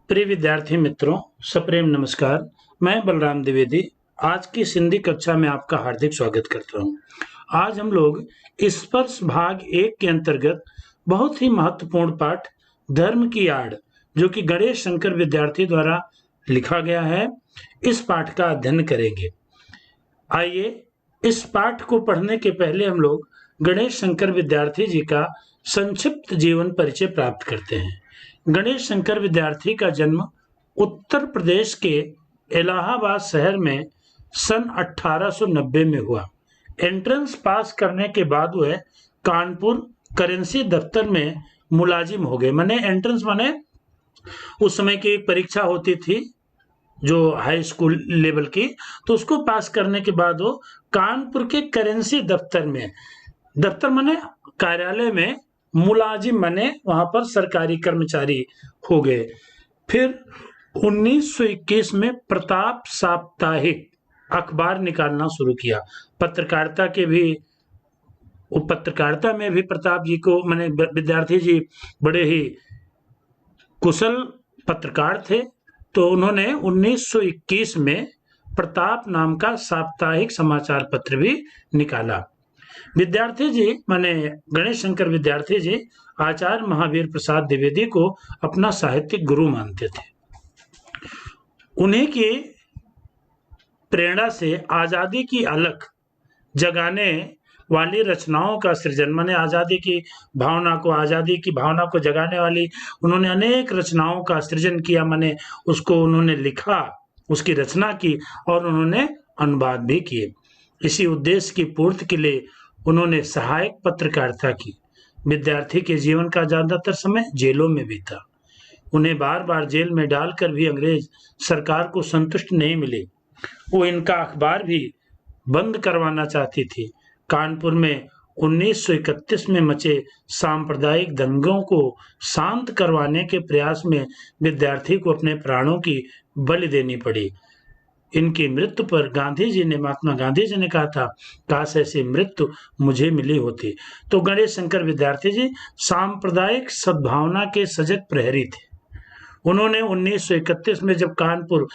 प्रिय विद्यार्थी मित्रों, सप्रेम नमस्कार। मैं बलराम द्विवेदी आज की हिंदी कक्षा में आपका हार्दिक स्वागत करता हूं। आज हम लोग स्पर्श भाग 1 के अंतर्गत बहुत ही महत्वपूर्ण पाठ धर्म की आड़, जो कि गणेश शंकर विद्यार्थी द्वारा लिखा गया है, इस पाठ का अध्ययन करेंगे। आइए इस पाठ को पढ़ने के पहले हम लोग गणेश शंकर विद्यार्थी जी का संक्षिप्त जीवन परिचय प्राप्त करते हैं। गणेश शंकर विद्यार्थी का जन्म उत्तर प्रदेश के इलाहाबाद शहर में सन 1890 में हुआ। एंट्रेंस पास करने के बाद वह कानपुर करेंसी दफ्तर में मुलाजिम हो गए। माने एंट्रेंस माने उस समय की एक परीक्षा होती थी जो हाई स्कूल लेवल की, तो उसको पास करने के बाद वो कानपुर के करेंसी दफ्तर में, दफ्तर माने कार्यालय में, मुलाजिम माने वहां पर सरकारी कर्मचारी हो गए। फिर 1921 में प्रताप साप्ताहिक अखबार निकालना शुरू किया। पत्रकारिता में भी प्रताप जी को माने विद्यार्थी जी बड़े ही कुशल पत्रकार थे, तो उन्होंने 1921 में प्रताप नाम का साप्ताहिक समाचार पत्र भी निकाला। विद्यार्थी जी माने गणेश शंकर विद्यार्थी जी आचार्य महावीर प्रसाद द्विवेदी को अपना साहित्यिक गुरु मानते थे। उन्हीं की प्रेरणा से आजादी की अलख जगाने वाली रचनाओं का सृजन, माने आजादी की भावना को जगाने वाली उन्होंने अनेक रचनाओं का सृजन किया। माने उसको उन्होंने लिखा, उसकी रचना की और उन्होंने अनुवाद भी किए। इसी उद्देश्य की पूर्ति के लिए उन्होंने सहायक पत्रकारिता की। विद्यार्थी के जीवन का ज्यादातर समय जेलों में बीता। उन्हें बार बार जेल में डालकर भी अंग्रेज सरकार को संतुष्ट नहीं मिली। वो इनका अखबार भी बंद करवाना चाहती थी। कानपुर में 1931 में मचे सांप्रदायिक दंगों को शांत करवाने के प्रयास में विद्यार्थी को अपने प्राणों की बलि देनी पड़ी। इनकी मृत्यु पर महात्मा गांधी जी ने कहा था, काश ऐसी मृत्यु मुझे मिली होती। तो गणेश शंकर विद्यार्थी जी सांप्रदायिक सद्भावना के सजग प्रहरी थे। उन्होंने 1931 में जब कानपुर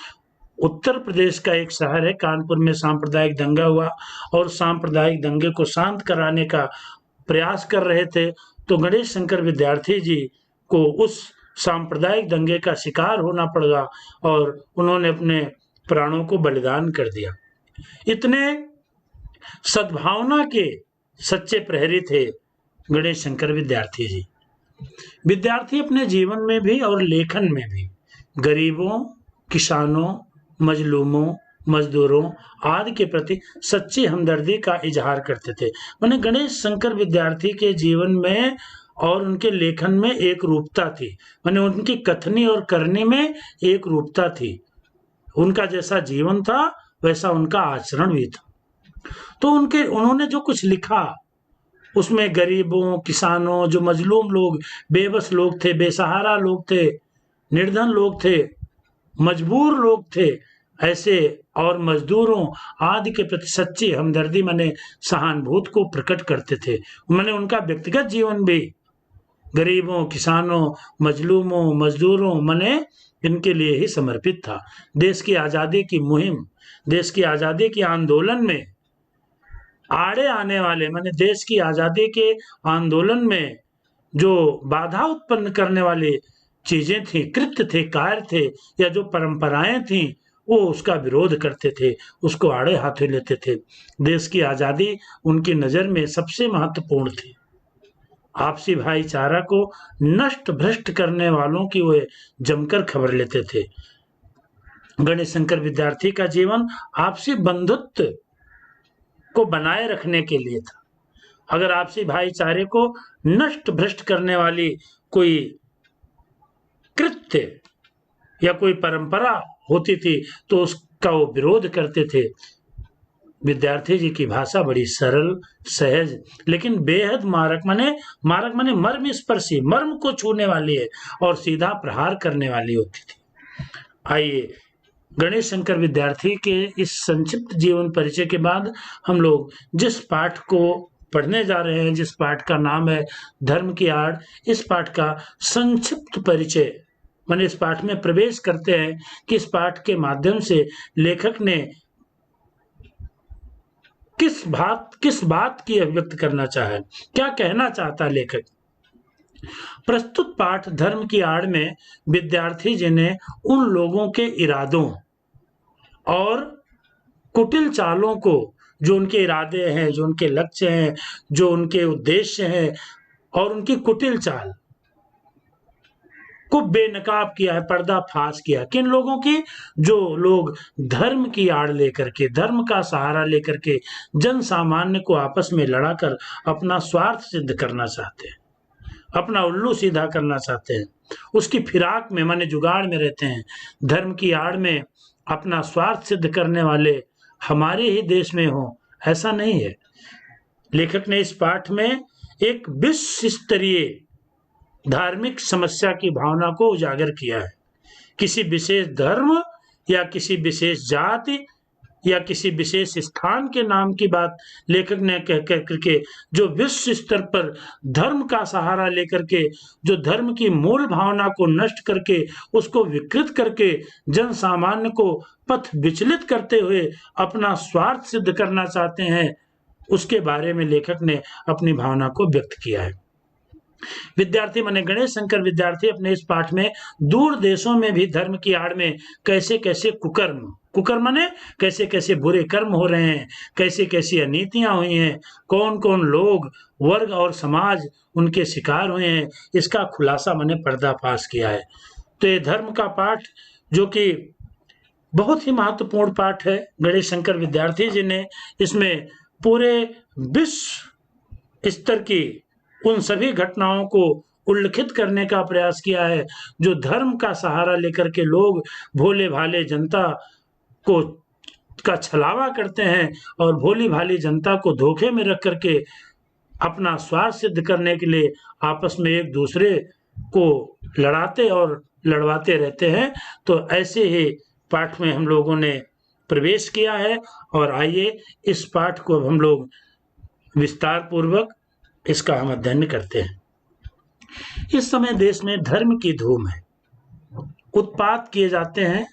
उत्तर प्रदेश का एक शहर है, कानपुर में सांप्रदायिक दंगा हुआ और सांप्रदायिक दंगे को शांत कराने का प्रयास कर रहे थे, तो गणेश शंकर विद्यार्थी जी को उस सांप्रदायिक दंगे का शिकार होना पड़ा और उन्होंने अपने प्राणों को बलिदान कर दिया। इतने सद्भावना के सच्चे प्रहरी थे गणेश शंकर विद्यार्थी जी। विद्यार्थी अपने जीवन में भी और लेखन में भी गरीबों, किसानों, मजलूमों, मजदूरों आदि के प्रति सच्ची हमदर्दी का इजहार करते थे। माने गणेश शंकर विद्यार्थी के जीवन में और उनके लेखन में एक रूपता थी। माने उनकी कथनी और करनी में एक रूपता थी। उनका जैसा जीवन था वैसा उनका आचरण भी था। तो उन्होंने जो कुछ लिखा उसमें गरीबों, किसानों, जो मजलूम लोग, बेबस लोग थे, बेसहारा लोग थे, निर्धन लोग थे, मजबूर लोग थे, ऐसे और मजदूरों आदि के प्रति सच्ची हमदर्दी माने सहानुभूति को प्रकट करते थे। माने उनका व्यक्तिगत जीवन भी गरीबों, किसानों, मजलूमों, मजदूरों माने इनके लिए ही समर्पित था। देश की आज़ादी की मुहिम, देश की आज़ादी के आंदोलन में आड़े आने वाले, माने देश की आज़ादी के आंदोलन में जो बाधा उत्पन्न करने वाली चीजें थी, कृत्य थे, कार्य थे या जो परंपराएं थी, वो उसका विरोध करते थे, उसको आड़े हाथों लेते थे। देश की आज़ादी उनकी नज़र में सबसे महत्वपूर्ण थी। आपसी भाईचारा को नष्ट भ्रष्ट करने वालों की वे जमकर खबर लेते थे। गणेश शंकर विद्यार्थी का जीवन आपसी बंधुत्व को बनाए रखने के लिए था। अगर आपसी भाईचारे को नष्ट भ्रष्ट करने वाली कोई कृत्य या कोई परंपरा होती थी तो उसका वो विरोध करते थे। विद्यार्थी जी की भाषा बड़ी सरल, सहज लेकिन बेहद मारक माने मर्म स्पर्शी, मर्म को छूने वाली है और सीधा प्रहार करने वाली होती थी। आइए गणेश शंकर विद्यार्थी के इस संक्षिप्त जीवन परिचय के बाद हम लोग जिस पाठ को पढ़ने जा रहे हैं, जिस पाठ का नाम है धर्म की आड़, इस पाठ का संक्षिप्त परिचय माने इस पाठ में प्रवेश करते हैं कि इस पाठ के माध्यम से लेखक ने किस बात की अभिव्यक्त करना चाहा है, क्या कहना चाहता है लेखक। प्रस्तुत पाठ धर्म की आड़ में विद्यार्थी जिन्हें उन लोगों के इरादों और कुटिल चालों को, जो उनके इरादे हैं, जो उनके लक्ष्य हैं, जो उनके उद्देश्य हैं और उनकी कुटिल चाल को बेनकाब किया है, पर्दाफाश किया। किन लोगों की? जो लोग धर्म की आड़ लेकर के, धर्म का सहारा लेकर के जन सामान्य को आपस में लड़ाकर अपना स्वार्थ सिद्ध करना चाहते हैं, अपना उल्लू सीधा करना चाहते हैं, उसकी फिराक में माने जुगाड़ में रहते हैं। धर्म की आड़ में अपना स्वार्थ सिद्ध करने वाले हमारे ही देश में हो, ऐसा नहीं है। लेखक ने इस पाठ में एक विश्व स्तरीय धार्मिक समस्या की भावना को उजागर किया है। किसी विशेष धर्म या किसी विशेष जाति या किसी विशेष स्थान के नाम की बात लेखक ने कह करके जो विश्व स्तर पर धर्म का सहारा लेकर के, जो धर्म की मूल भावना को नष्ट करके, उसको विकृत करके जन सामान्य को पथ विचलित करते हुए अपना स्वार्थ सिद्ध करना चाहते हैं, उसके बारे में लेखक ने अपनी भावना को व्यक्त किया है। विद्यार्थी माने गणेश शंकर विद्यार्थी अपने इस पाठ में दूर देशों में भी धर्म की आड़ में कैसे कैसे कुकर्म माने कैसे कैसे बुरे कर्म हो रहे हैं, कैसे कैसी अनीतियां हुई हैं, कौन कौन लोग, वर्ग और समाज उनके शिकार हुए हैं, इसका खुलासा माने पर्दाफाश किया है। तो ये धर्म का पाठ जो कि बहुत ही महत्वपूर्ण पाठ है, गणेश शंकर विद्यार्थी जी ने इसमें पूरे विश्व स्तर की उन सभी घटनाओं को उल्लिखित करने का प्रयास किया है, जो धर्म का सहारा लेकर के लोग भोले भाले जनता को का छलावा करते हैं और भोली भाली जनता को धोखे में रख करके अपना स्वार्थ सिद्ध करने के लिए आपस में एक दूसरे को लड़ाते और लड़वाते रहते हैं। तो ऐसे ही पाठ में हम लोगों ने प्रवेश किया है और आइए इस पाठ को हम लोग विस्तार पूर्वक इसका हम अध्ययन करते हैं। इस समय देश में धर्म की धूम है, उत्पात किए जाते हैं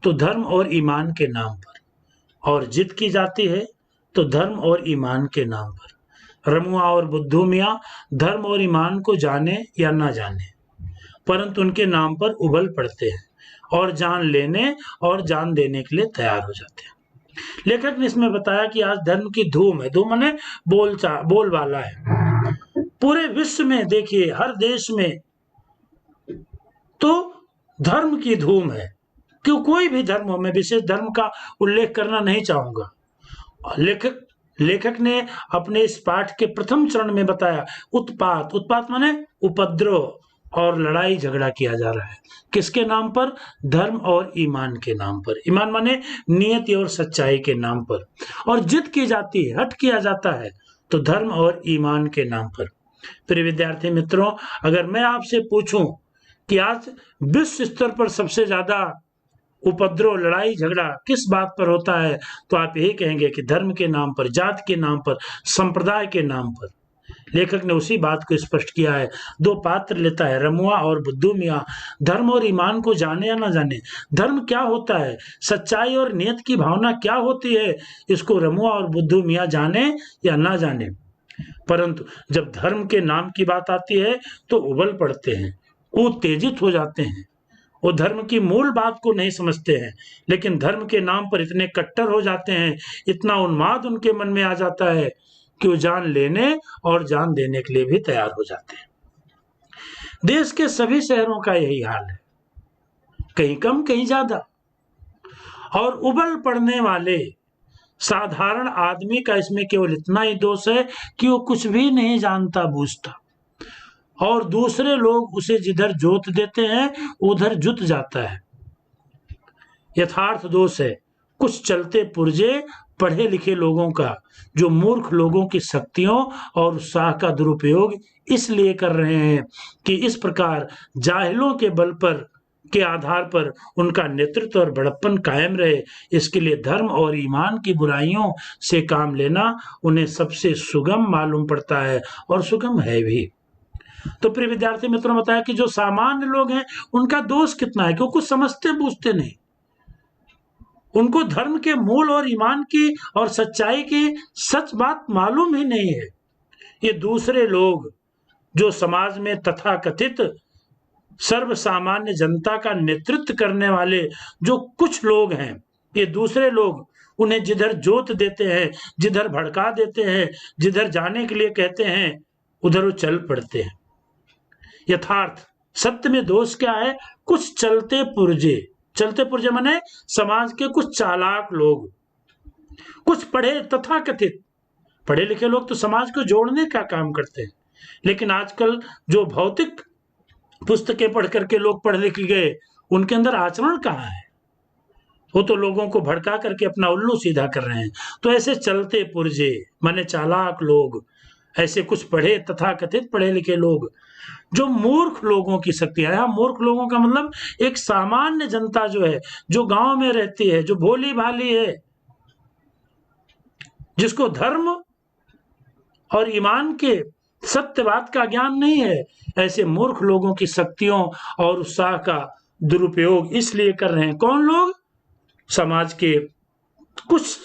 तो धर्म और ईमान के नाम पर, और जिद की जाती है तो धर्म और ईमान के नाम पर। रमुआ और बुद्धू मियाँ धर्म और ईमान को जाने या ना जाने, परंतु उनके नाम पर उबल पड़ते हैं और जान लेने और जान देने के लिए तैयार हो जाते हैं। लेखक ने इसमें बताया कि आज धर्म की धूम है, धूम माने बोलबाला है। पूरे विश्व में देखिए, हर देश में तो धर्म की धूम है, क्यों कोई भी धर्म हो, मैं विशेष धर्म का उल्लेख करना नहीं चाहूंगा। लेखक ने अपने इस पाठ के प्रथम चरण में बताया उत्पात माने उपद्रव और लड़ाई झगड़ा किया जा रहा है। किसके नाम पर? धर्म और ईमान के नाम पर। ईमान माने नियति और सच्चाई के नाम पर। और जिद की जाती है, हट किया जाता है तो धर्म और ईमान के नाम पर। प्रिय विद्यार्थी मित्रों, अगर मैं आपसे पूछूं कि आज विश्व स्तर पर सबसे ज्यादा उपद्रव, लड़ाई झगड़ा किस बात पर होता है, तो आप यही कहेंगे कि धर्म के नाम पर, जाति के नाम पर, संप्रदाय के नाम पर। लेखक ने उसी बात को स्पष्ट किया है। दो पात्र लेता है, रमुआ और बुद्धू मियाँ। धर्म और ईमान को जाने या ना जाने, धर्म क्या होता है, सच्चाई और नियत की भावना क्या होती है, इसको रमुआ और बुद्धू मियाँ जाने या ना जाने, परंतु जब धर्म के नाम की बात आती है तो उबल पड़ते हैं, उत्तेजित हो जाते हैं। वो धर्म की मूल बात को नहीं समझते हैं, लेकिन धर्म के नाम पर इतने कट्टर हो जाते हैं, इतना उन्माद उनके मन में आ जाता है कि वो जान लेने और जान देने के लिए भी तैयार हो जाते हैं। देश के सभी शहरों का यही हाल है, कहीं कम कहीं ज्यादा। और उबल पड़ने वाले साधारण आदमी का इसमें केवल इतना ही दोष है कि वो कुछ भी नहीं जानता बूझता, और दूसरे लोग उसे जिधर जोत देते हैं उधर जुत जाता है। यथार्थ दोष है कुछ चलते पुर्जे पढ़े लिखे लोगों का, जो मूर्ख लोगों की शक्तियों और उत्साह का दुरुपयोग इसलिए कर रहे हैं कि इस प्रकार जाहिलों के बल पर के आधार पर उनका नेतृत्व और बड़प्पन कायम रहे। इसके लिए धर्म और ईमान की बुराइयों से काम लेना उन्हें सबसे सुगम मालूम पड़ता है, और सुगम है भी। तो प्रिय विद्यार्थी मित्रों, बताया कि जो सामान्य लोग हैं उनका दोष कितना है कि वो कुछ समझते बूझते नहीं, उनको धर्म के मूल और ईमान की और सच्चाई की सच बात मालूम ही नहीं है। ये दूसरे लोग जो समाज में तथाकथित सर्व सामान्य जनता का नेतृत्व करने वाले जो कुछ लोग हैं, ये दूसरे लोग उन्हें जिधर जोत देते हैं, जिधर भड़का देते हैं, जिधर जाने के लिए कहते हैं, उधर वो चल पड़ते हैं। यथार्थ सत्य में दोष क्या है? कुछ चलते पुर्जे माने समाज के कुछ चालाक लोग, कुछ पढ़े तथाकथित पढ़े लिखे लोग तो समाज को जोड़ने का काम करते हैं, लेकिन आजकल जो भौतिक पुस्तकें पढ़ करके लोग पढ़ लिख गए, उनके अंदर आचरण कहाँ है? वो तो लोगों को भड़का करके अपना उल्लू सीधा कर रहे हैं। तो ऐसे चलते पुर्जे माने चालाक लोग, ऐसे कुछ पढ़े तथाकथित पढ़े लिखे लोग जो मूर्ख लोगों की शक्ति है। यहाँ मूर्ख लोगों का मतलब एक सामान्य जनता जो है, जो गांव में रहती है, जो भोली भाली है, जिसको धर्म और ईमान के सत्यवाद का ज्ञान नहीं है, ऐसे मूर्ख लोगों की शक्तियों और उत्साह का दुरुपयोग इसलिए कर रहे हैं। कौन लोग? समाज के कुछ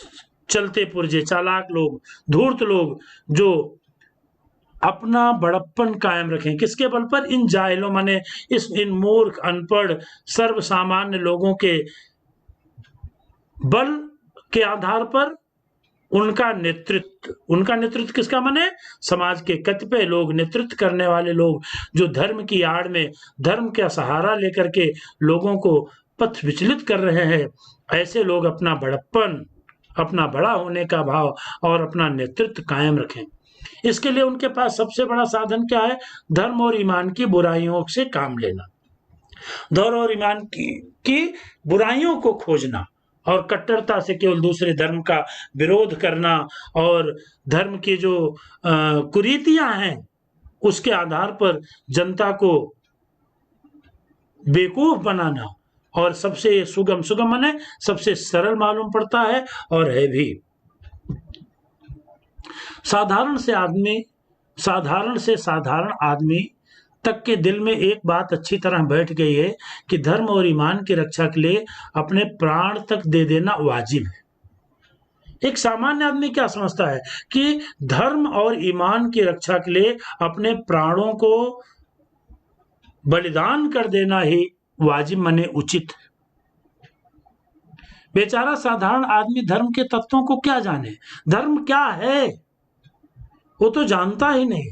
चलते पुर्जे चालाक लोग, धूर्त लोग, जो अपना बड़प्पन कायम रखें। किसके बल पर? इन जाहिलों माने इन मूर्ख अनपढ़ सर्वसामान्य लोगों के बल के आधार पर उनका नेतृत्व किसका? माने समाज के कतिपय लोग, नेतृत्व करने वाले लोग जो धर्म की आड़ में धर्म का सहारा लेकर के लोगों को पथ विचलित कर रहे हैं। ऐसे लोग अपना बड़प्पन, अपना बड़ा होने का भाव और अपना नेतृत्व कायम रखें। इसके लिए उनके पास सबसे बड़ा साधन क्या है? धर्म और ईमान की बुराइयों से काम लेना, धर्म और ईमान की बुराइयों को खोजना और कट्टरता से केवल दूसरे धर्म का विरोध करना और धर्म की जो कुरीतियां हैं उसके आधार पर जनता को बेवकूफ बनाना। और सबसे सुगम माने सबसे सरल मालूम पड़ता है और है भी। साधारण से साधारण आदमी तक के दिल में एक बात अच्छी तरह बैठ गई है कि धर्म और ईमान की रक्षा के लिए अपने प्राण तक दे देना वाजिब है। एक सामान्य आदमी क्या समझता है कि धर्म और ईमान की रक्षा के लिए अपने प्राणों को बलिदान कर देना ही वाजिब माने उचित। बेचारा साधारण आदमी धर्म के तत्वों को क्या जाने, धर्म क्या है वो तो जानता ही नहीं।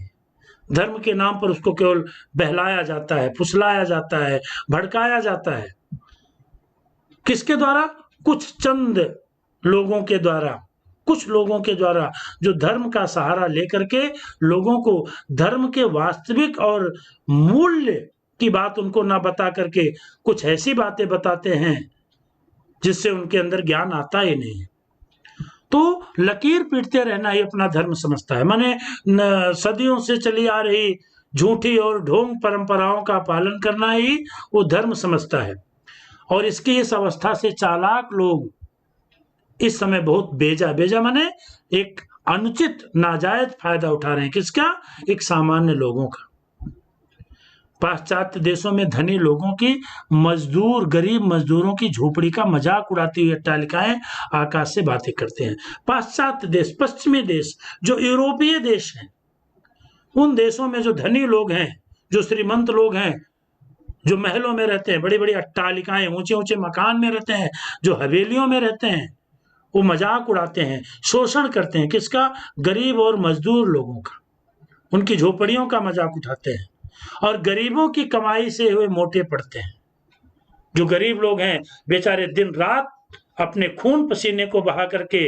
धर्म के नाम पर उसको केवल बहलाया जाता है, फुसलाया जाता है, भड़काया जाता है। किसके द्वारा? कुछ चंद लोगों के द्वारा, कुछ लोगों के द्वारा जो धर्म का सहारा लेकर के लोगों को धर्म के वास्तविक और मूल्य की बात उनको ना बता करके कुछ ऐसी बातें बताते हैं जिससे उनके अंदर ज्ञान आता ही नहीं। तो लकीर पीटते रहना ही अपना धर्म समझता है। माने सदियों से चली आ रही झूठी और ढोंग परंपराओं का पालन करना ही वो धर्म समझता है। और इसकी इस अवस्था से चालाक लोग इस समय बहुत बेजा माने एक अनुचित नाजायज फायदा उठा रहे हैं। किसका? एक सामान्य लोगों का। पाश्चात्य देशों में धनी लोगों की गरीब मजदूरों की झोपड़ी का मजाक उड़ाती हुई अट्टालिकाएं आकाश से बातें करते हैं। पाश्चात्य देश, पश्चिमी देश, जो यूरोपीय देश हैं, उन देशों में जो धनी लोग हैं, जो श्रीमंत लोग हैं, जो महलों में रहते हैं, बड़ी बड़ी अट्टालिकाएं, ऊंचे ऊंचे मकान में रहते हैं, जो हवेलियों में रहते हैं, वो मजाक उड़ाते हैं, शोषण करते हैं। किसका? गरीब और मजदूर लोगों का। उनकी झोपड़ियों का मजाक उठाते हैं और गरीबों की कमाई से हुए मोटे पड़ते हैं। जो गरीब लोग हैं बेचारे दिन रात अपने खून पसीने को बहा करके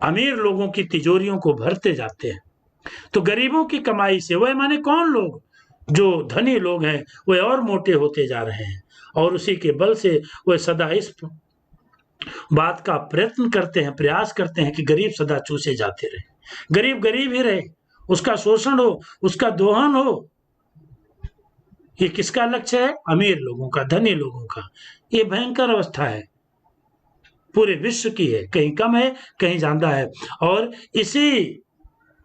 अमीर लोगों की तिजोरियों को भरते जाते हैं। तो गरीबों की कमाई से वह माने कौन लोग? जो धनी लोग हैं वे और मोटे होते जा रहे हैं और उसी के बल से वह सदा इस बात का प्रयास करते हैं कि गरीब सदा चूसे जाते रहे, गरीब गरीब ही रहे, उसका शोषण हो, उसका दोहन हो। ये किसका लक्ष्य है? अमीर लोगों का, धनी लोगों का। ये भयंकर अवस्था है, पूरे विश्व की है, कहीं कम है कहीं ज्यादा है। और इसी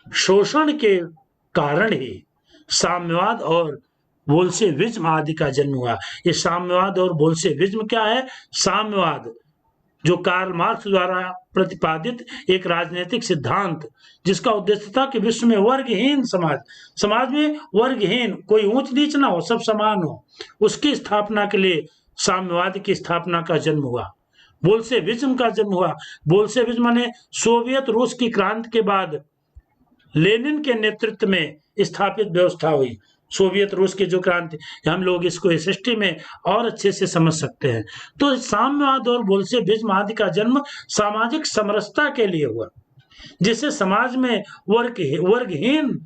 शोषण के कारण ही साम्यवाद और बोल्शेविज्म आदि का जन्म हुआ। ये साम्यवाद और बोल्शेविज्म क्या है? साम्यवाद जो कार्ल मार्क्स द्वारा प्रतिपादित एक राजनीतिक सिद्धांत, जिसका उद्देश्य था कि विश्व में वर्गहीन समाज में वर्गहीन, कोई ऊंच नीच ना हो, सब समान हो, उसकी स्थापना के लिए साम्यवाद की स्थापना का जन्म हुआ। बोल्शेविज्म का जन्म हुआ। बोल्शेविज्म माने सोवियत रूस की क्रांति के बाद लेनिन के नेतृत्व में स्थापित व्यवस्था हुई। सोवियत रूस की जो क्रांति, हम लोग इसको एसएसटी में और अच्छे से समझ सकते हैं। तो साम्यवाद और बोल्शेविज्म आदि का जन्म सामाजिक समरसता के लिए हुआ, जिससे समाज में वर्गहीन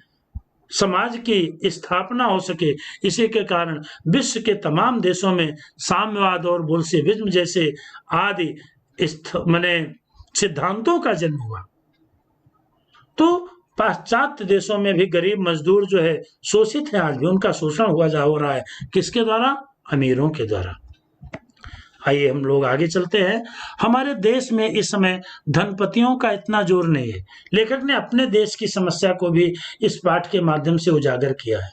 समाज की स्थापना हो सके। इसी के कारण विश्व के तमाम देशों में साम्यवाद और बोल्शेविज्म जैसे आदि माने सिद्धांतों का जन्म हुआ। तो पाश्चात्य देशों में भी गरीब मजदूर जो है शोषित है, आज भी उनका शोषण हो रहा है। किसके द्वारा? अमीरों के द्वारा। आइए हम लोग आगे चलते हैं। हमारे देश में इस समय धनपतियों का इतना जोर नहीं है। लेखक ने अपने देश की समस्या को भी इस पाठ के माध्यम से उजागर किया है।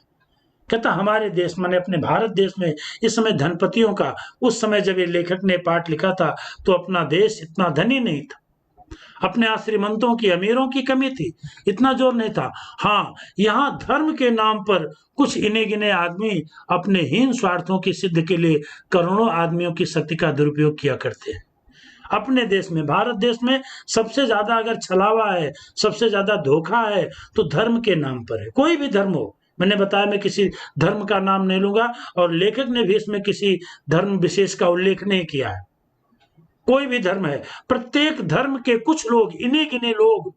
कहता हमारे देश माने अपने भारत देश में इस समय धनपतियों का, उस समय जब ये लेखक ने पाठ लिखा था तो अपना देश इतना धनी नहीं था, अपने यहाँ श्रीमंतों की, अमीरों की कमी थी, इतना जोर नहीं था। हाँ, यहाँ धर्म के नाम पर कुछ इने गिने आदमी अपने हीन स्वार्थों की सिद्ध के लिए करोड़ों आदमियों की शक्ति का दुरुपयोग किया करते हैं। अपने देश में, भारत देश में सबसे ज्यादा अगर छलावा है, सबसे ज्यादा धोखा है तो धर्म के नाम पर है। कोई भी धर्म हो, मैंने बताया मैं किसी धर्म का नाम नहीं लूंगा और लेखक ने भी इसमें किसी धर्म विशेष का उल्लेख नहीं किया है। कोई भी धर्म है, प्रत्येक धर्म के कुछ लोग, इन्हीं गिने लोग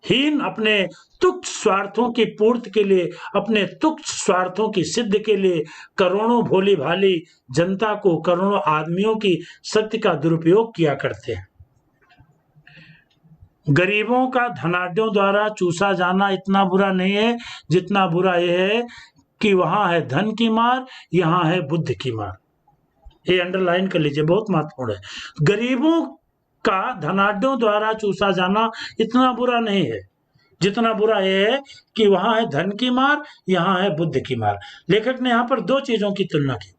हीन अपने तुच्छ स्वार्थों की पूर्ति के लिए, अपने तुच्छ स्वार्थों की सिद्ध के लिए करोड़ों भोली भाली जनता को, करोड़ों आदमियों की शक्ति का दुरुपयोग किया करते हैं। गरीबों का धनाढ्यों द्वारा चूसा जाना इतना बुरा नहीं है जितना बुरा यह है कि वहां है धन की मार, यहां है बुद्धि की मार। ये अंडरलाइन कर लीजिए, बहुत महत्वपूर्ण है। गरीबों का धनाढ्यों द्वारा चूसा जाना इतना बुरा नहीं है जितना बुरा यह है कि वहां है धन की मार, यहां है बुद्धि की मार। लेखक ने यहां पर दो चीजों की तुलना की,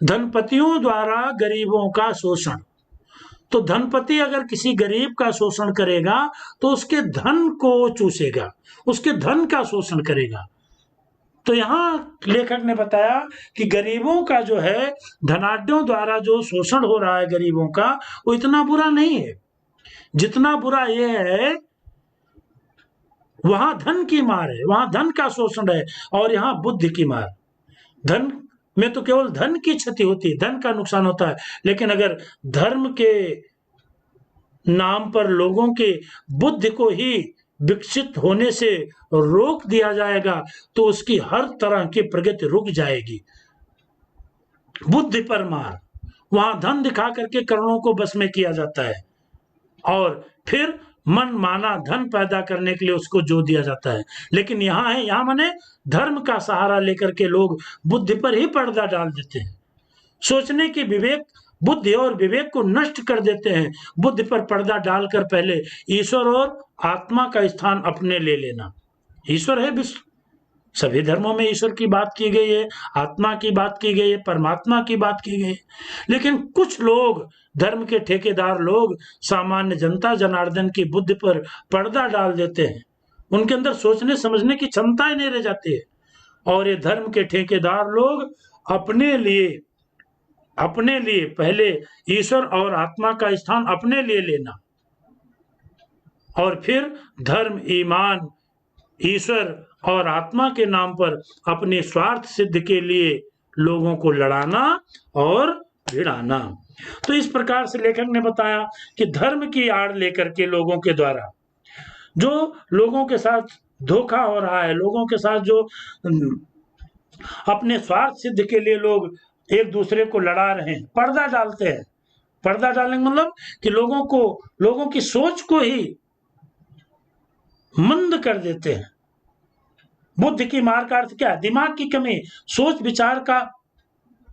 धनपतियों द्वारा गरीबों का शोषण। तो धनपति अगर किसी गरीब का शोषण करेगा तो उसके धन को चूसेगा, उसके धन का शोषण करेगा। तो यहां लेखक ने बताया कि गरीबों का जो है धनाढ्यों द्वारा जो शोषण हो रहा है गरीबों का, वो इतना बुरा नहीं है जितना बुरा यह है वहां धन की मार है, वहां धन का शोषण है और यहां बुद्धि की मार। धन में तो केवल धन की क्षति होती है, धन का नुकसान होता है, लेकिन अगर धर्म के नाम पर लोगों के बुद्धि को ही विकसित होने से रोक दिया जाएगा तो उसकी हर तरह की प्रगति रुक जाएगी। बुद्धि पर मार, वहां धन दिखा करके करोड़ों को बस में किया जाता है और फिर मन माना धन पैदा करने के लिए उसको जो दिया जाता है। लेकिन यहाँ है, यहाँ माने धर्म का सहारा लेकर के लोग बुद्धि पर ही पर्दा डाल देते हैं, सोचने की विवेक, बुद्धि और विवेक को नष्ट कर देते हैं। बुद्धि पर पर्दा डालकर पहले ईश्वर और आत्मा का स्थान अपने ले लेना। ईश्वर है विश्व, सभी धर्मों में ईश्वर की बात की गई है, आत्मा की बात की गई है, परमात्मा की बात की गई है। लेकिन कुछ लोग, धर्म के ठेकेदार लोग, सामान्य जनता जनार्दन की बुद्धि पर पर्दा डाल देते हैं, उनके अंदर सोचने समझने की क्षमता ही नहीं रह जाती है। और ये धर्म के ठेकेदार लोग अपने लिए पहले ईश्वर और आत्मा का स्थान अपने लिए लेना और फिर धर्म, ईमान, ईश्वर और आत्मा के नाम पर अपने स्वार्थ सिद्ध के लिए लोगों को लड़ाना और भिड़ाना। तो इस प्रकार से लेखक ने बताया कि धर्म की आड़ लेकर के लोगों के द्वारा जो लोगों के साथ धोखा हो रहा है, लोगों के साथ जो अपने स्वार्थ सिद्ध के लिए लोग एक दूसरे को लड़ा रहे हैं, पर्दा डालते हैं। पर्दा डालने का मतलब कि लोगों की सोच को ही मंद कर देते हैं। बुद्धि की मार का अर्थ क्या है? दिमाग की कमी, सोच विचार का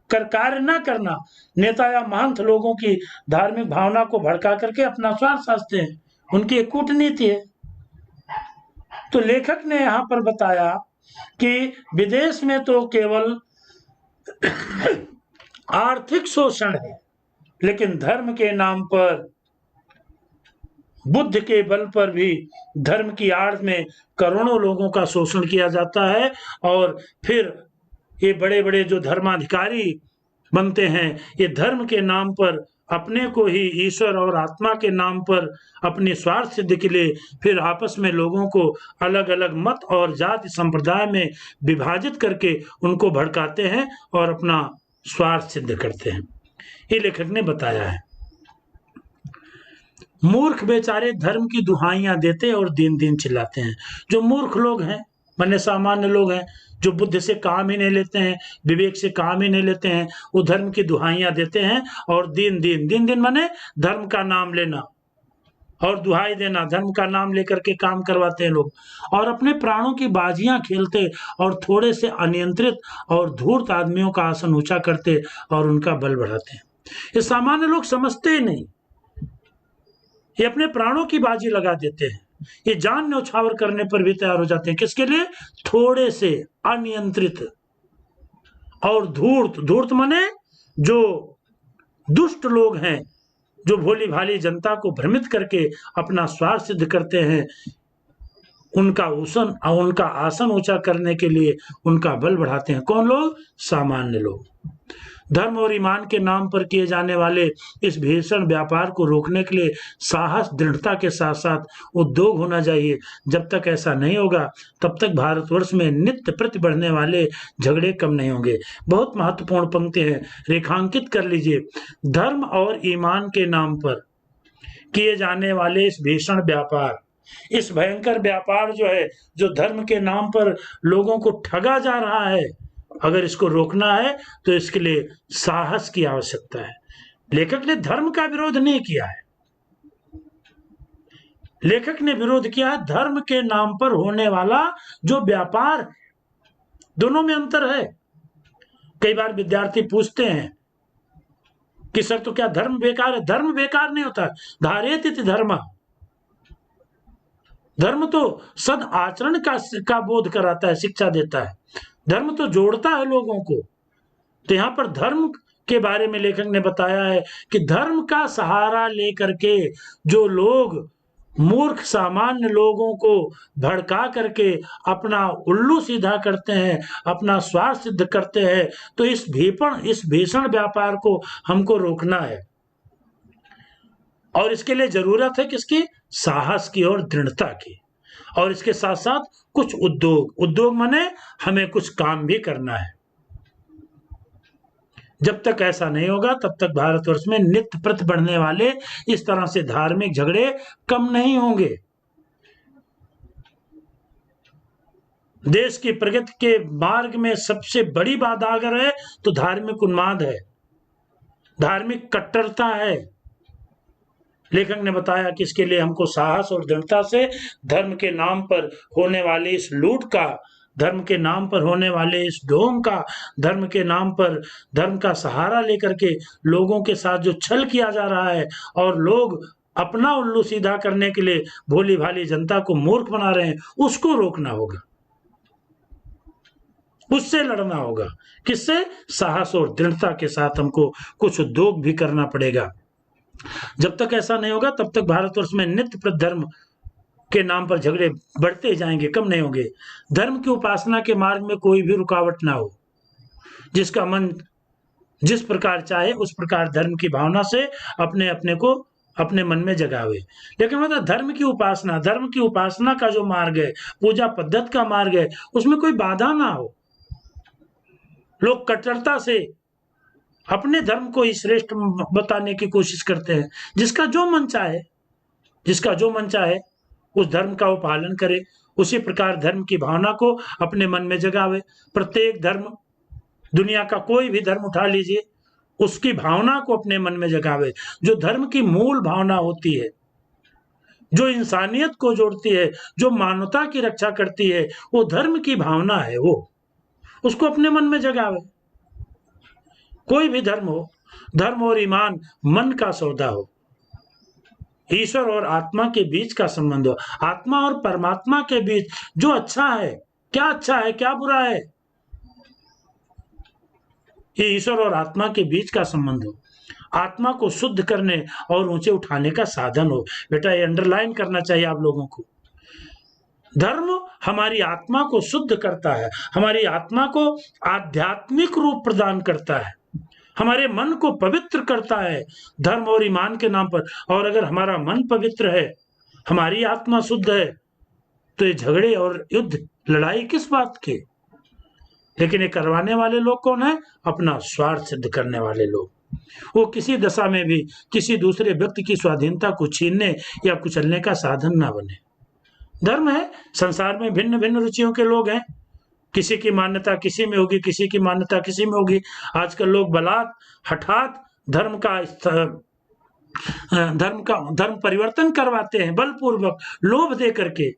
कार्य न करना। नेता या महंत लोगों की धार्मिक भावना को भड़का करके अपना स्वार्थ साधते हैं, उनकी एक कूटनीति है। तो लेखक ने यहां पर बताया कि विदेश में तो केवल आर्थिक शोषण है, लेकिन धर्म के नाम पर, बुद्ध के बल पर भी धर्म की आड़ में करोड़ों लोगों का शोषण किया जाता है। और फिर ये बड़े-बड़े जो धर्माधिकारी बनते हैं, ये धर्म के नाम पर अपने को ही ईश्वर और आत्मा के नाम पर अपनी स्वार्थ सिद्धि के लिए फिर आपस में लोगों को अलग-अलग मत और जाति संप्रदाय में विभाजित करके उनको भड़काते हैं और अपना स्वार्थ सिद्ध करते हैं। ये लेखक ने बताया है। मूर्ख बेचारे धर्म की दुहाइयां देते और दिन दिन चिल्लाते हैं। जो मूर्ख लोग हैं, माने सामान्य लोग हैं, जो बुद्धि से काम ही नहीं लेते हैं, विवेक से काम ही नहीं लेते हैं, वो धर्म की दुहाइयां देते हैं और दिन दिन माने धर्म का नाम लेना और दुहाई देना, धर्म का नाम लेकर के काम करवाते हैं लोग और अपने प्राणों की बाजियां खेलते और थोड़े से अनियंत्रित और धूर्त आदमियों का आसन ऊंचा करते और उनका बल बढ़ाते हैं। ये सामान्य लोग समझते ही नहीं, ये अपने प्राणों की बाजी लगा देते हैं, ये जान न्यौछावर करने पर भी तैयार हो जाते हैं। किसके लिए? थोड़े से अनियंत्रित और धूर्त माने जो दुष्ट लोग हैं, जो भोली भाली जनता को भ्रमित करके अपना स्वार्थ सिद्ध करते हैं, उनका आसन ऊंचा करने के लिए उनका बल बढ़ाते हैं। कौन लोग? सामान्य लोग। धर्म और ईमान के नाम पर किए जाने वाले इस भीषण व्यापार को रोकने के लिए साहस, दृढ़ता के साथ साथ उद्योग होना चाहिए। जब तक ऐसा नहीं होगा, तब तक भारतवर्ष में नित्य प्रति बढ़ने वाले झगड़े कम नहीं होंगे। बहुत महत्वपूर्ण पंक्ति है, रेखांकित कर लीजिए। धर्म और ईमान के नाम पर किए जाने वाले इस भीषण व्यापार, इस भयंकर व्यापार जो है, जो धर्म के नाम पर लोगों को ठगा जा रहा है, अगर इसको रोकना है तो इसके लिए साहस की आवश्यकता है। लेखक ने धर्म का विरोध नहीं किया है, लेखक ने विरोध किया है धर्म के नाम पर होने वाला जो व्यापार। दोनों में अंतर है। कई बार विद्यार्थी पूछते हैं कि सर तो क्या धर्म बेकार है? धर्म बेकार नहीं होता, धारेत इति धर्म। धर्म तो सद आचरण का बोध कराता है, शिक्षा देता है। धर्म तो जोड़ता है लोगों को। तो यहां पर धर्म के बारे में लेखक ने बताया है कि धर्म का सहारा लेकर के जो लोग मूर्ख सामान्य लोगों को भड़का करके अपना उल्लू सीधा करते हैं, अपना स्वार्थ सिद्ध करते हैं, तो इस भीषण व्यापार को हमको रोकना है। और इसके लिए जरूरत है किसकी? साहस की और दृढ़ता की। और इसके साथ साथ कुछ उद्योग माने हमें कुछ काम भी करना है। जब तक ऐसा नहीं होगा, तब तक भारतवर्ष में नित्य प्रति बढ़ने वाले इस तरह से धार्मिक झगड़े कम नहीं होंगे। देश की प्रगति के मार्ग में सबसे बड़ी बाधा अगर है तो धार्मिक उन्माद है, धार्मिक कट्टरता है। लेखक ने बताया कि इसके लिए हमको साहस और दृढ़ता से धर्म के नाम पर होने वाले इस लूट का, धर्म के नाम पर होने वाले इस ढोंग का, धर्म के नाम पर धर्म का सहारा लेकर के लोगों के साथ जो छल किया जा रहा है और लोग अपना उल्लू सीधा करने के लिए भोली भाली जनता को मूर्ख बना रहे हैं, उसको रोकना होगा, उससे लड़ना होगा। किससे? साहस और दृढ़ता के साथ हमको कुछ उद्योग भी करना पड़ेगा। जब तक ऐसा नहीं होगा, तब तक भारतवर्ष में नित्य प्रति धर्म के नाम पर झगड़े बढ़ते जाएंगे, कम नहीं होंगे। धर्म की उपासना के मार्ग में कोई भी रुकावट ना हो। जिसका मन जिस प्रकार चाहे उस प्रकार धर्म की भावना से अपने अपने को अपने मन में जगावे। लेकिन मतलब धर्म की उपासना का जो मार्ग है, पूजा पद्धति का मार्ग है, उसमें कोई बाधा ना हो। लोग कट्टरता से अपने धर्म को ही श्रेष्ठ बताने की कोशिश करते हैं। जिसका जो मन चाहे उस धर्म का वो पालन करे, उसी प्रकार धर्म की भावना को अपने मन में जगावे। प्रत्येक धर्म, दुनिया का कोई भी धर्म उठा लीजिए, उसकी भावना को अपने मन में जगावे। जो धर्म की मूल भावना होती है, जो इंसानियत को जोड़ती है, जो मानवता की रक्षा करती है, वो धर्म की भावना है, वो उसको अपने मन में जगावे। कोई भी धर्म हो, धर्म और ईमान मन का सौदा हो, ईश्वर और आत्मा के बीच का संबंध हो, आत्मा और परमात्मा के बीच जो अच्छा है क्या अच्छा है, क्या बुरा है। ये ईश्वर और आत्मा के बीच का संबंध हो, आत्मा को शुद्ध करने और ऊंचे उठाने का साधन हो। बेटा ये अंडरलाइन करना चाहिए आप लोगों को। धर्म हमारी आत्मा को शुद्ध करता है, हमारी आत्मा को आध्यात्मिक रूप प्रदान करता है, हमारे मन को पवित्र करता है धर्म और ईमान के नाम पर। और अगर हमारा मन पवित्र है, हमारी आत्मा शुद्ध है, तो ये झगड़े और युद्ध लड़ाई किस बात के। लेकिन ये करवाने वाले लोग कौन है? अपना स्वार्थ सिद्ध करने वाले लोग। वो किसी दशा में भी किसी दूसरे व्यक्ति की स्वाधीनता को छीनने या कुचलने का साधन ना बने। धर्म है, संसार में भिन्न भिन्न रुचियों के लोग हैं, किसी की मान्यता किसी में होगी, किसी की मान्यता किसी में होगी। आजकल लोग बलात् हठात धर्म परिवर्तन करवाते हैं, बलपूर्वक लोभ दे करके।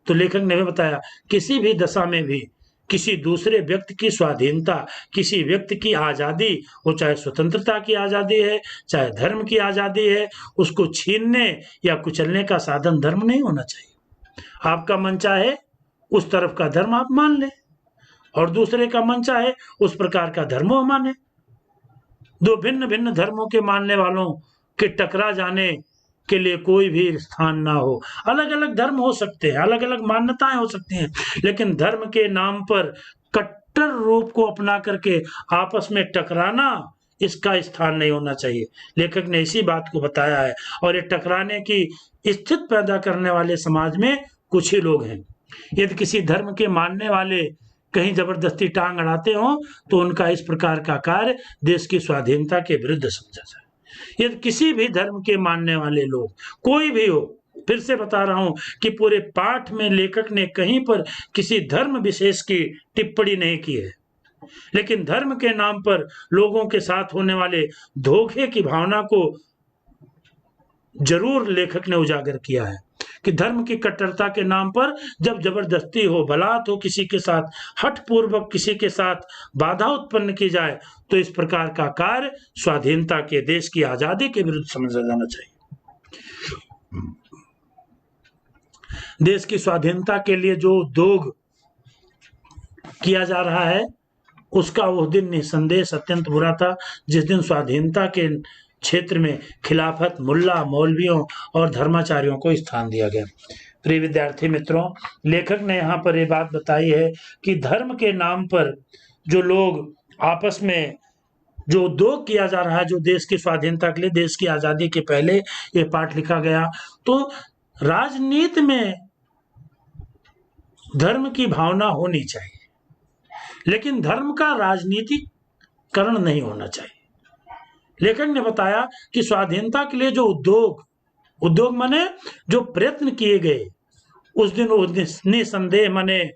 तो लेखक ने भी बताया, किसी भी दशा में भी किसी दूसरे व्यक्ति की स्वाधीनता, किसी व्यक्ति की आजादी, वो चाहे स्वतंत्रता की आजादी है, चाहे धर्म की आजादी है, उसको छीनने या कुचलने का साधन धर्म नहीं होना चाहिए। आपका मन चाहे उस तरफ का धर्म आप मान लें, और दूसरे का मन चाहे उस प्रकार का धर्म वो माने। दो भिन्न भिन्न धर्मों के मानने वालों के टकरा जाने के लिए कोई भी स्थान ना हो। अलग अलग धर्म हो सकते हैं, अलग अलग मान्यताएं हो सकती हैं, लेकिन धर्म के नाम पर कट्टर रूप को अपना करके आपस में टकराना, इसका स्थान नहीं होना चाहिए। लेखक ने इसी बात को बताया है। और ये टकराने की स्थिति पैदा करने वाले समाज में कुछ ही लोग हैं। यदि किसी धर्म के मानने वाले कहीं जबरदस्ती टांग अड़ाते हों, तो उनका इस प्रकार का कार्य देश की स्वाधीनता के विरुद्ध समझा जाए। यदि किसी भी धर्म के मानने वाले लोग, कोई भी हो, फिर से बता रहा हूं कि पूरे पाठ में लेखक ने कहीं पर किसी धर्म विशेष की टिप्पणी नहीं की है, लेकिन धर्म के नाम पर लोगों के साथ होने वाले धोखे की भावना को जरूर लेखक ने उजागर किया है कि धर्म की कट्टरता के नाम पर जब जबरदस्ती हो, बलात् हो, किसी के साथ हठ पूर्वक किसी के साथ बाधा उत्पन्न की जाए, तो इस प्रकार का कार्य स्वाधीनता के, देश की आजादी के विरुद्ध समझा जाना चाहिए। देश की स्वाधीनता के लिए जो उद्योग किया जा रहा है, उसका वो दिन निसंदेह अत्यंत बुरा था जिस दिन स्वाधीनता के क्षेत्र में खिलाफत, मुल्ला, मौलवियों और धर्माचार्यों को स्थान दिया गया। प्रिय विद्यार्थी मित्रों, लेखक ने यहाँ पर ये बात बताई है कि धर्म के नाम पर जो लोग आपस में जो उद्योग किया जा रहा है, जो देश की स्वाधीनता के लिए, देश की आजादी के पहले ये पाठ लिखा गया, तो राजनीति में धर्म की भावना होनी चाहिए, लेकिन धर्म का राजनीतिकरण नहीं होना चाहिए। लेखक ने बताया कि स्वाधीनता के लिए जो उद्योग माने जो प्रयत्न किए गए, उस दिन वो निसंदेह माने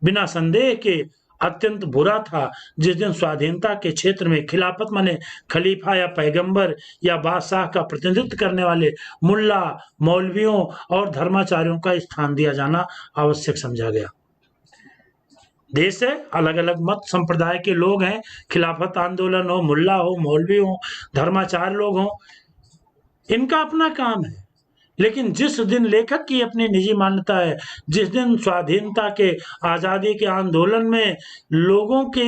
बिना संदेह के अत्यंत बुरा था जिस दिन स्वाधीनता के क्षेत्र में खिलाफत माने खलीफा या पैगंबर या बादशाह का प्रतिनिधित्व करने वाले मुल्ला, मौलवियों और धर्माचार्यों का स्थान दिया जाना आवश्यक समझा गया। देश है, अलग अलग मत संप्रदाय के लोग हैं, खिलाफत आंदोलन हो, मुल्ला हो, मौलवी हो, धर्माचार्य लोग हों, इनका अपना काम है। लेकिन जिस दिन लेखक की अपनी निजी मान्यता है, जिस दिन स्वाधीनता के, आजादी के आंदोलन में लोगों को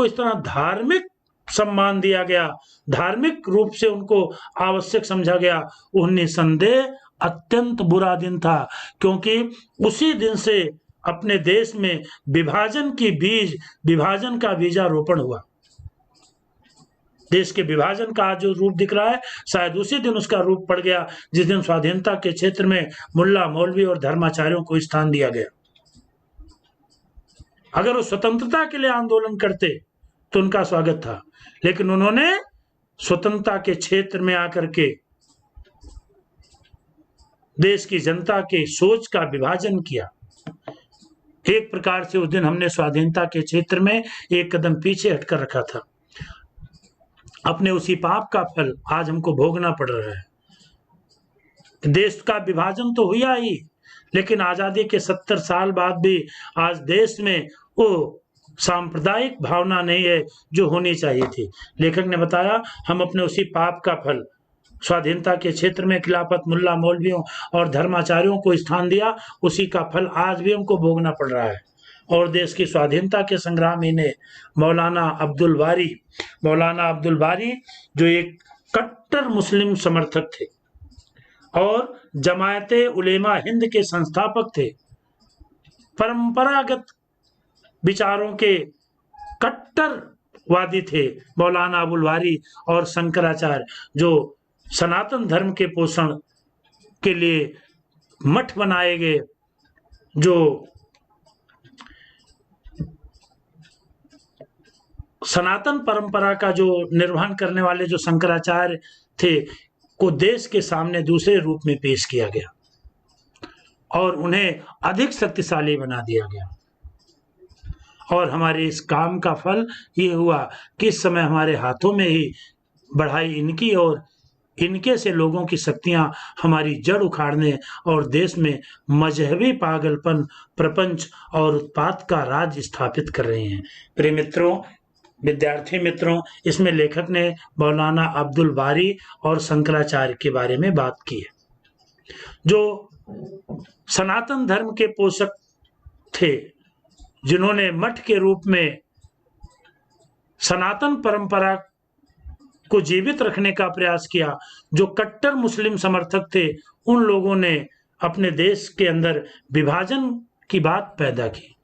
इस तरह धार्मिक सम्मान दिया गया, धार्मिक रूप से उनको आवश्यक समझा गया, वो निसंदेह अत्यंत बुरा दिन था, क्योंकि उसी दिन से अपने देश में विभाजन का बीजारोपण हुआ। देश के विभाजन का जो रूप दिख रहा है, शायद उसी दिन उसका रूप पड़ गया जिस दिन स्वाधीनता के क्षेत्र में मुल्ला, मौलवी और धर्माचार्यों को स्थान दिया गया। अगर वो स्वतंत्रता के लिए आंदोलन करते तो उनका स्वागत था, लेकिन उन्होंने स्वतंत्रता के क्षेत्र में आकर के देश की जनता के सोच का विभाजन किया। एक प्रकार से उस दिन हमने स्वाधीनता के क्षेत्र में एक कदम पीछे हटकर रखा था। अपने उसी पाप का फल आज हमको भोगना पड़ रहा है। देश का विभाजन तो हुआ ही, लेकिन आजादी के 70 साल बाद भी आज देश में वो सांप्रदायिक भावना नहीं है जो होनी चाहिए थी। लेखक ने बताया, हम अपने उसी पाप का फल स्वाधीनता के क्षेत्र में खिलाफत, मुल्ला मौलवियों और धर्माचार्यों को स्थान दिया, उसी का फल आज भी हमको भोगना पड़ रहा है। और देश की स्वाधीनता के संग्राम में ने मौलाना अब्दुल बारी जो एक कट्टर मुस्लिम समर्थक थे और जमायते उलेमा हिंद के संस्थापक थे, परंपरागत विचारों के कट्टरवादी थे मौलाना अब्दुल बारी और शंकराचार्य, जो सनातन धर्म के पोषण के लिए मठ बनाए गए, जो सनातन परंपरा का जो निर्वहन करने वाले जो शंकराचार्य थे, को देश के सामने दूसरे रूप में पेश किया गया और उन्हें अधिक शक्तिशाली बना दिया गया। और हमारे इस काम का फल ये हुआ कि इस समय हमारे हाथों में ही बढ़ाई इनकी और इनके से लोगों की शक्तियां हमारी जड़ उखाड़ने और देश में मजहबी पागलपन, प्रपंच और उत्पात का राज स्थापित कर रहे हैं। प्रिय मित्रों, विद्यार्थी मित्रों, इसमें लेखक ने मौलाना अब्दुल बारी और शंकराचार्य के बारे में बात की है, जो सनातन धर्म के पोषक थे, जिन्होंने मठ के रूप में सनातन परंपरा को जीवित रखने का प्रयास किया। जो कट्टर मुस्लिम समर्थक थे, उन लोगों ने अपने देश के अंदर विभाजन की बात पैदा की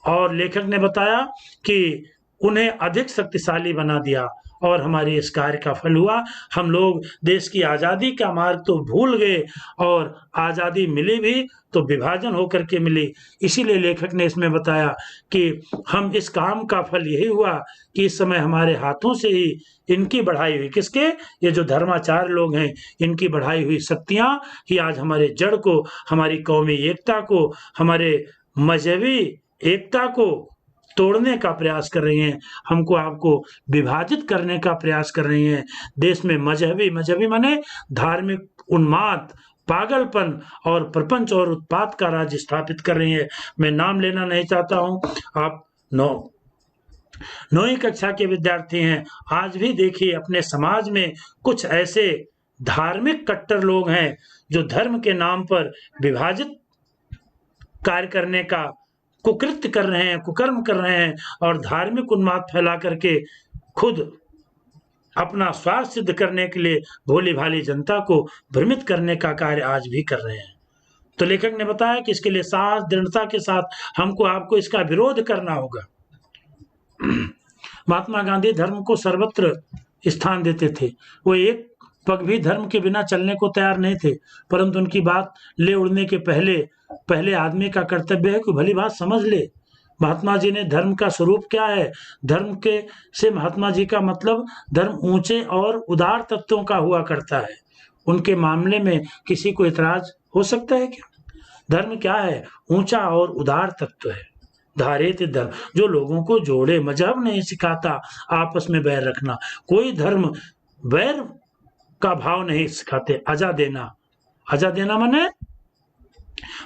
और लेखक ने बताया कि उन्हें अधिक शक्तिशाली बना दिया और हमारे इस कार्य का फल हुआ। हम लोग देश की आज़ादी का मार्ग तो भूल गए और आज़ादी मिली भी तो विभाजन होकर के मिली। इसीलिए लेखक ने इसमें बताया कि हम इस काम का फल यही हुआ कि इस समय हमारे हाथों से ही इनकी बढ़ाई हुई, किसके, ये जो धर्माचार्य लोग हैं, इनकी बढ़ाई हुई शक्तियां ही आज हमारे जड़ को, हमारी कौमी एकता को, हमारे मजहबी एकता को तोड़ने का प्रयास कर रही हैं, हमको आपको विभाजित करने का प्रयास कर रही हैं। देश में मजहबी माने धार्मिक उन्माद, पागलपन और प्रपंच और उत्पात का राज स्थापित कर रही है। मैं नाम लेना नहीं चाहता हूं, आप 9वीं कक्षा के विद्यार्थी हैं। आज भी देखिए अपने समाज में कुछ ऐसे धार्मिक कट्टर लोग हैं जो धर्म के नाम पर विभाजित कार्य करने का कुकृत्य कर रहे हैं, कुकर्म कर रहे हैं और धार्मिक उन्माद फैला करके खुद अपना स्वार्थ सिद्ध करने के लिए भोली भाली जनता को भ्रमित करने का कार्य आज भी कर रहे हैं। तो लेखक ने बताया कि इसके लिए साहस, दृढ़ता के साथ हमको आपको इसका विरोध करना होगा। महात्मा गांधी धर्म को सर्वत्र स्थान देते थे। वो एक पग भी धर्म के बिना चलने को तैयार नहीं थे, परंतु उनकी बात ले उड़ने के पहले आदमी का कर्तव्य है कि भली बात समझ ले। महात्मा जी ने धर्म का स्वरूप क्या है, धर्म के से महात्मा जी का मतलब धर्म ऊंचे और उदार तत्वों का हुआ करता है। उनके मामले में किसी को इतराज हो सकता है क्या? धर्म क्या है? ऊंचा और उदार तत्व है। धारित धर्म जो लोगों को जोड़े। मजहब नहीं सिखाता आपस में बैर रखना, कोई धर्म बैर का भाव नहीं सिखाते। अजा देना माने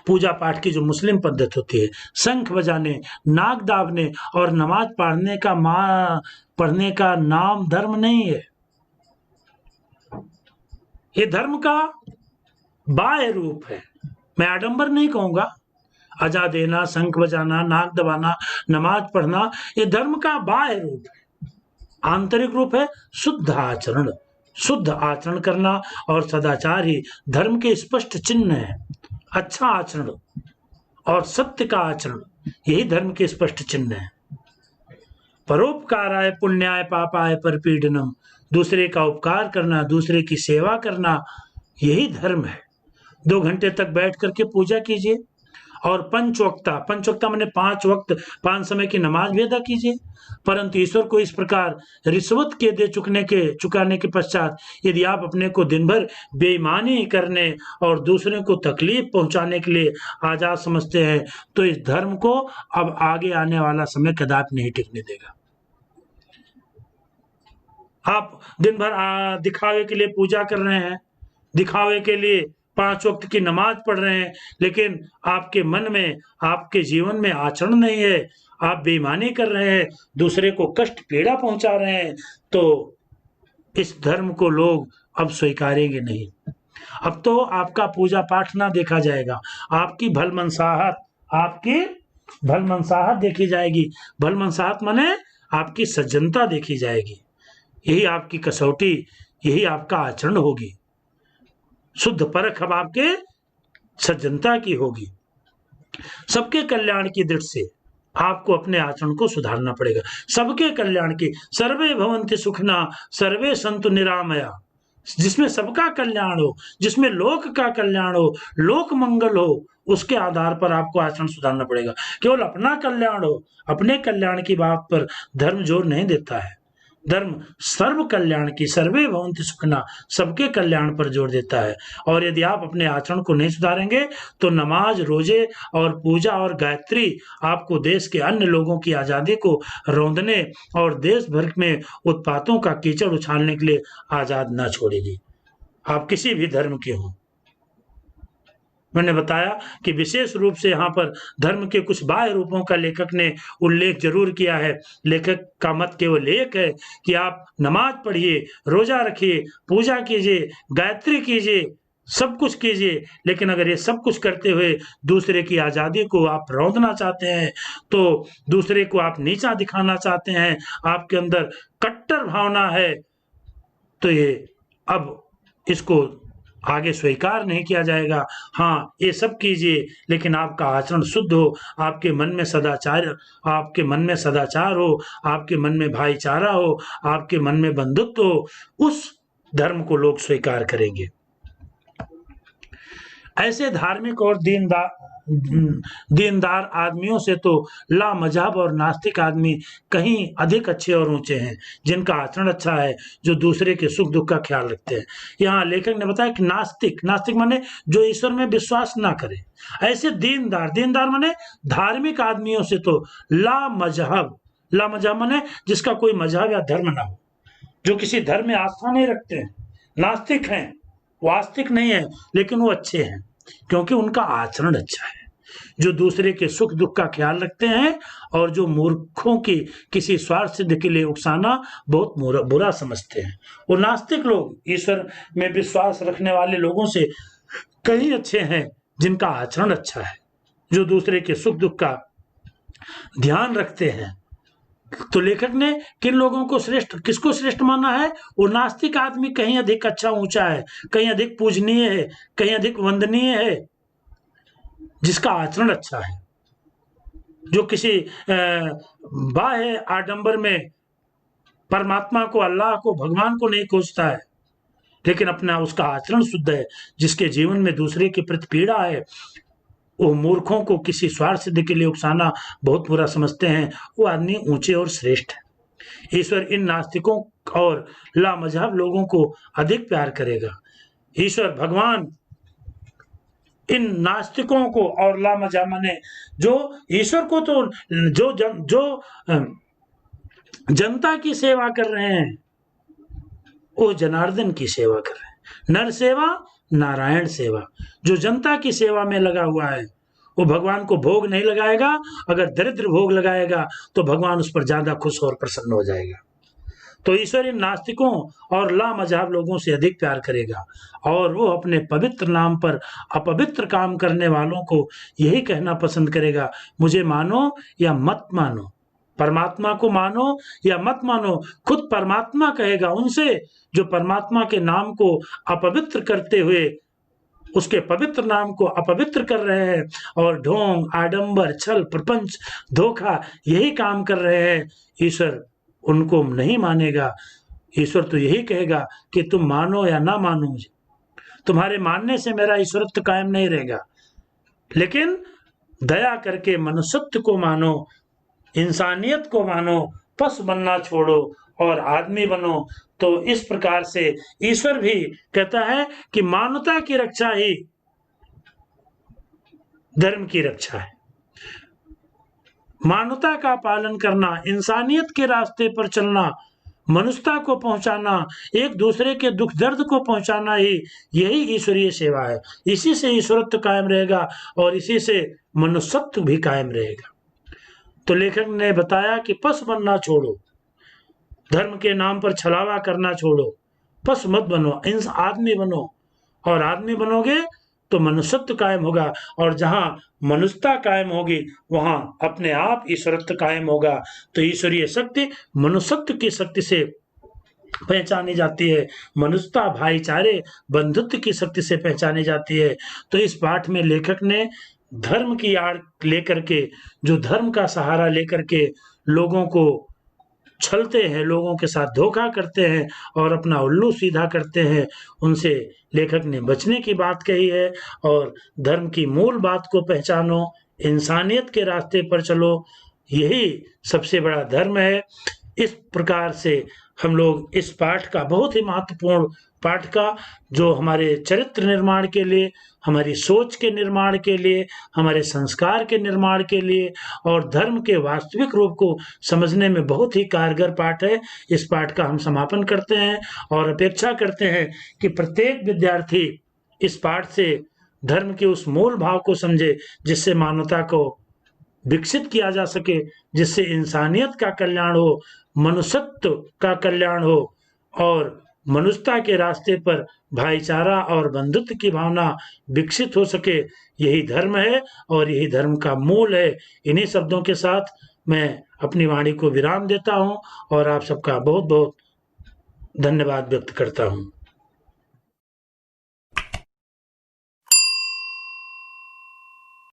पूजा पाठ की जो मुस्लिम पद्धति होती है, शंख बजाने, नाक दाबने और नमाज पढ़ने का नाम धर्म नहीं है। ये धर्म का बाह्य रूप है, मैं आडंबर नहीं कहूंगा। अजा देना, शंख बजाना, नाक दबाना, नमाज पढ़ना, ये धर्म का बाह्य रूप है। आंतरिक रूप है शुद्ध आचरण करना और सदाचार ही धर्म के स्पष्ट चिन्ह है। अच्छा आचरण और सत्य का आचरण, यही धर्म के स्पष्ट चिन्ह है। परोपकाराय पुण्याय पापाय परपीडनम, दूसरे का उपकार करना, दूसरे की सेवा करना, यही धर्म है। 2 घंटे तक बैठ करके पूजा कीजिए और पंचवक्ता माने 5 वक्त 5 समय की नमाज भी अदा कीजिए। परंतु ईश्वर को इस प्रकार रिश्वत के चुकाने के पश्चात यदि आप अपने को दिन भर बेईमानी करने और दूसरे को तकलीफ पहुंचाने के लिए आजाद समझते हैं, तो इस धर्म को अब आगे आने वाला समय कदापि नहीं टिकने देगा। आप दिन भर दिखावे के लिए पूजा कर रहे हैं, दिखावे के लिए 5 वक्त की नमाज पढ़ रहे हैं, लेकिन आपके मन में, आपके जीवन में आचरण नहीं है, आप बेईमानी कर रहे हैं, दूसरे को कष्ट पीड़ा पहुंचा रहे हैं, तो इस धर्म को लोग अब स्वीकारेंगे नहीं। अब तो आपका पूजा पाठ ना देखा जाएगा, आपकी भलमनसाहत देखी जाएगी। भलमनसाहत माने आपकी सज्जनता देखी जाएगी, यही आपकी कसौटी, यही आपका आचरण होगी। शुद्ध परख अब आपके सज्जनता की होगी। सबके कल्याण की दृष्टि से आपको अपने आचरण को सुधारना पड़ेगा। सबके कल्याण की, सर्वे भवन्ति सुखिनः सर्वे सन्तु निरामया, जिसमें सबका कल्याण हो, जिसमें लोक का कल्याण हो, लोक मंगल हो, उसके आधार पर आपको आचरण सुधारना पड़ेगा। केवल अपना कल्याण हो, अपने कल्याण की बात पर धर्म जोर नहीं देता है। धर्म सर्व कल्याण की, सर्वे भवन्ति सुखिनः, सबके कल्याण पर जोर देता है। और यदि आप अपने आचरण को नहीं सुधारेंगे तो नमाज, रोजे और पूजा और गायत्री आपको देश के अन्य लोगों की आजादी को रौंदने और देश भर में उत्पातों का कीचड़ उछालने के लिए आजाद न छोड़ेगी। आप किसी भी धर्म के हों। मैंने बताया कि विशेष रूप से यहाँ पर धर्म के कुछ बाह्य रूपों का लेखक ने उल्लेख जरूर किया है। लेखक का मत केवल एक है कि आप नमाज पढ़िए, रोजा रखिए, पूजा कीजिए, गायत्री कीजिए, सब कुछ कीजिए, लेकिन अगर ये सब कुछ करते हुए दूसरे की आजादी को आप रौंदना चाहते हैं, तो दूसरे को आप नीचा दिखाना चाहते हैं, आपके अंदर कट्टर भावना है, तो ये अब इसको आगे स्वीकार नहीं किया जाएगा। हाँ, ये सब कीजिए, लेकिन आपका आचरण शुद्ध हो, आपके मन में सदाचार हो, आपके मन में भाईचारा हो, आपके मन में बंधुत्व हो, उस धर्म को लोग स्वीकार करेंगे। ऐसे धार्मिक और दीनदार आदमियों से तो लामजहब और नास्तिक आदमी कहीं अधिक अच्छे और ऊंचे हैं, जिनका आचरण अच्छा है, जो दूसरे के सुख दुख का ख्याल रखते हैं। यहाँ लेखक ने बताया कि नास्तिक माने जो ईश्वर में विश्वास ना करे। ऐसे दीनदार माने धार्मिक आदमियों से तो लामजहब माने जिसका कोई मजहब या धर्म ना हो, जो किसी धर्म में आस्था नहीं रखते हैं, नास्तिक हैं, वास्तविक नहीं है, लेकिन वो अच्छे हैं क्योंकि उनका आचरण अच्छा है। जो दूसरे के सुख दुख का ख्याल रखते हैं और जो मूर्खों की किसी स्वार्थ सिद्ध के लिए उकसाना बहुत बुरा समझते हैं। वो नास्तिक लोग ईश्वर में विश्वास रखने वाले लोगों से कहीं अच्छे हैं, जिनका आचरण अच्छा है, जो दूसरे के सुख दुख का ध्यान रखते हैं। तो लेखक ने किन लोगों को किसको श्रेष्ठ माना है? वो नास्तिक आदमी कहीं अधिक अच्छा ऊंचा है, कहीं अधिक पूजनीय है, कहीं अधिक वंदनीय है, जिसका आचरण अच्छा है, जो किसी बाह्य आडंबर में परमात्मा को, अल्लाह को, भगवान को नहीं खोजता है, लेकिन अपना उसका आचरण शुद्ध है, जिसके जीवन में दूसरे के प्रति पीड़ा है। वो मूर्खों को किसी स्वार्थ सिद्धि के लिए उकसाना बहुत बुरा समझते हैं। वो आदमी ऊंचे और श्रेष्ठ है। ईश्वर इन नास्तिकों और लामजहब लोगों को अधिक प्यार करेगा। ईश्वर भगवान इन नास्तिकों को और लामजहब माने जो ईश्वर को तो जो जनता की सेवा कर रहे हैं, वो जनार्दन की सेवा कर रहे हैं। नर सेवा नारायण सेवा। जो जनता की सेवा में लगा हुआ है वो भगवान को भोग नहीं लगाएगा। अगर दरिद्र भोग लगाएगा तो भगवान उस पर ज्यादा खुश और प्रसन्न हो जाएगा। तो ईश्वर इन नास्तिकों और लामजहब लोगों से अधिक प्यार करेगा और वो अपने पवित्र नाम पर अपवित्र काम करने वालों को यही कहना पसंद करेगा, मुझे मानो या मत मानो, परमात्मा को मानो या मत मानो। खुद परमात्मा कहेगा उनसे जो परमात्मा के नाम को अपवित्र करते हुए उसके पवित्र नाम को अपवित्र कर रहे हैं और ढोंग, आडंबर, छल, प्रपंच, धोखा यही काम कर रहे हैं। ईश्वर उनको नहीं मानेगा। ईश्वर तो यही कहेगा कि तुम मानो या ना मानो मुझे, तुम्हारे मानने से मेरा ईश्वरत्व कायम नहीं रहेगा, लेकिन दया करके मनुष्यत्व को मानो, इंसानियत को मानो, पशु बनना छोड़ो और आदमी बनो। तो इस प्रकार से ईश्वर भी कहता है कि मानवता की रक्षा ही धर्म की रक्षा है। मानवता का पालन करना, इंसानियत के रास्ते पर चलना, मनुष्यता को पहुंचाना, एक दूसरे के दुख दर्द को पहुंचाना ही यही ईश्वरीय सेवा है। इसी से ईश्वरत्व कायम रहेगा और इसी से मनुष्यत्व भी कायम रहेगा। तो लेखक ने बताया कि पशु बनना छोड़ो, धर्म के नाम पर छलावा करना छोड़ो, पशु मत बनो, आदमी बनो, और आदमी बनोगे तो मनुष्यत्व कायम होगा, और जहां मनुष्यता कायम होगी वहां अपने आप ईश्वरत्व कायम होगा। तो ईश्वरीय शक्ति मनुष्यत्व की शक्ति से पहचानी जाती है, मनुष्यता, भाईचारे, बंधुत्व की शक्ति से पहचानी जाती है। तो इस पाठ में लेखक ने धर्म की आड़ लेकर के, जो धर्म का सहारा लेकर के लोगों को छलते हैं, लोगों के साथ धोखा करते हैं और अपना उल्लू सीधा करते हैं, उनसे लेखक ने बचने की बात कही है। और धर्म की मूल बात को पहचानो, इंसानियत के रास्ते पर चलो, यही सबसे बड़ा धर्म है। इस प्रकार से हम लोग इस पाठ का, बहुत ही महत्वपूर्ण पाठ का, जो हमारे चरित्र निर्माण के लिए, हमारी सोच के निर्माण के लिए, हमारे संस्कार के निर्माण के लिए और धर्म के वास्तविक रूप को समझने में बहुत ही कारगर पाठ है। इस पाठ का हम समापन करते हैं और अपेक्षा करते हैं कि प्रत्येक विद्यार्थी इस पाठ से धर्म के उस मूल भाव को समझे, जिससे मानवता को विकसित किया जा सके, जिससे इंसानियत का कल्याण हो, मनुष्यत्व का कल्याण हो और मनुष्यता के रास्ते पर भाईचारा और बंधुत्व की भावना विकसित हो सके। यही धर्म है और यही धर्म का मूल है। इन्हीं शब्दों के साथ मैं अपनी वाणी को विराम देता हूँ और आप सबका बहुत बहुत धन्यवाद व्यक्त करता हूँ।